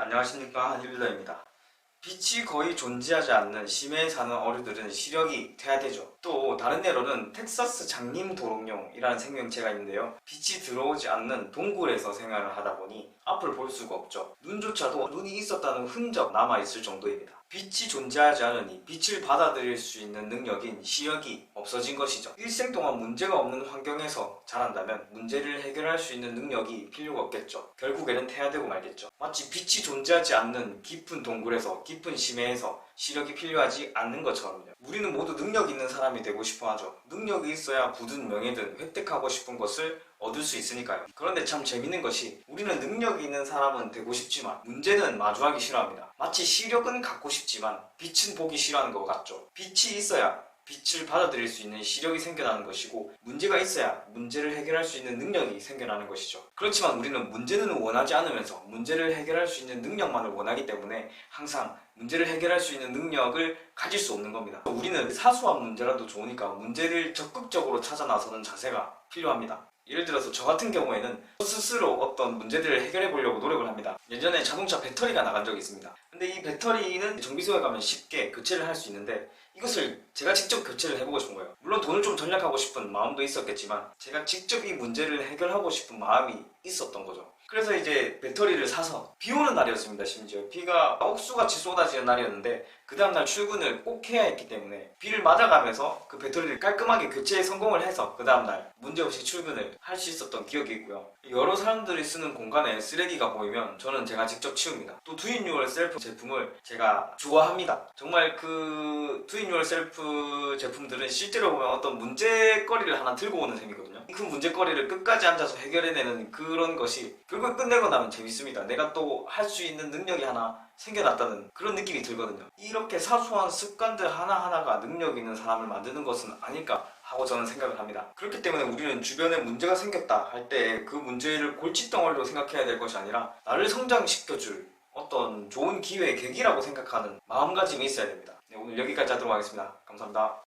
안녕하십니까, 한일러입니다. 빛이 거의 존재하지 않는 심해에 사는 어류들은 시력이 퇴화되죠. 또 다른 예로는 텍사스 장림도롱뇽이라는 생명체가 있는데요. 빛이 들어오지 않는 동굴에서 생활을 하다 보니 앞을 볼 수가 없죠. 눈조차도 눈이 있었다는 흔적 남아있을 정도입니다. 빛이 존재하지 않으니 빛을 받아들일 수 있는 능력인 시력이 없어진 것이죠. 일생 동안 문제가 없는 환경에서 자란다면 문제를 해결할 수 있는 능력이 필요가 없겠죠. 결국에는 퇴화되고 말겠죠. 마치 빛이 존재하지 않는 깊은 동굴에서 깊은 심해에서 시력이 필요하지 않는 것처럼요. 우리는 모두 능력 있는 사람이 되고 싶어 하죠. 능력이 있어야 부든 명예든 획득하고 싶은 것을 얻을 수 있으니까요. 그런데 참 재밌는 것이 우리는 능력이 있는 사람은 되고 싶지만 문제는 마주하기 싫어합니다. 마치 시력은 갖고 싶지만 빛은 보기 싫어하는 것 같죠. 빛이 있어야 빛을 받아들일 수 있는 시력이 생겨나는 것이고 문제가 있어야 문제를 해결할 수 있는 능력이 생겨나는 것이죠. 그렇지만 우리는 문제는 원하지 않으면서 문제를 해결할 수 있는 능력만을 원하기 때문에 항상 문제를 해결할 수 있는 능력을 가질 수 없는 겁니다. 우리는 사소한 문제라도 좋으니까 문제를 적극적으로 찾아 나서는 자세가 필요합니다. 예를 들어서 저 같은 경우에는 스스로 어떤 문제들을 해결해 보려고 노력을 합니다. 예전에 자동차 배터리가 나간 적이 있습니다. 근데 이 배터리는 정비소에 가면 쉽게 교체를 할 수 있는데 이것을 제가 직접 교체를 해보고 싶은 거예요. 물론 돈을 좀 절약하고 싶은 마음도 있었겠지만 제가 직접 이 문제를 해결하고 싶은 마음이 있었던 거죠. 그래서 이제 배터리를 사서 비 오는 날이었습니다. 심지어 비가 억수같이 쏟아지는 날이었는데 그 다음날 출근을 꼭 해야 했기 때문에 비를 맞아가면서 그 배터리를 깔끔하게 교체에 성공을 해서 그 다음날 문제없이 출근을 할 수 있었던 기억이 있고요. 여러 사람들이 쓰는 공간에 쓰레기가 보이면 저는 제가 직접 치웁니다. 또 두잇유얼 셀프 제품을 제가 좋아합니다. 정말 그 두잇유얼 셀프 제품들은 실제로 보면 어떤 문제거리를 하나 들고 오는 셈이거든요. 그 문제거리를 끝까지 앉아서 해결해내는 그런 것이 결국 끝내고 나면 재밌습니다. 내가 또 할 수 있는 능력이 하나 생겨났다는 그런 느낌이 들거든요. 이렇게 사소한 습관들 하나하나가 능력 있는 사람을 만드는 것은 아닐까 하고 저는 생각을 합니다. 그렇기 때문에 우리는 주변에 문제가 생겼다 할 때 그 문제를 골칫덩어리로 생각해야 될 것이 아니라 나를 성장시켜줄 어떤 좋은 기회, 계기라고 생각하는 마음가짐이 있어야 됩니다. 네, 오늘 여기까지 하도록 하겠습니다. 감사합니다.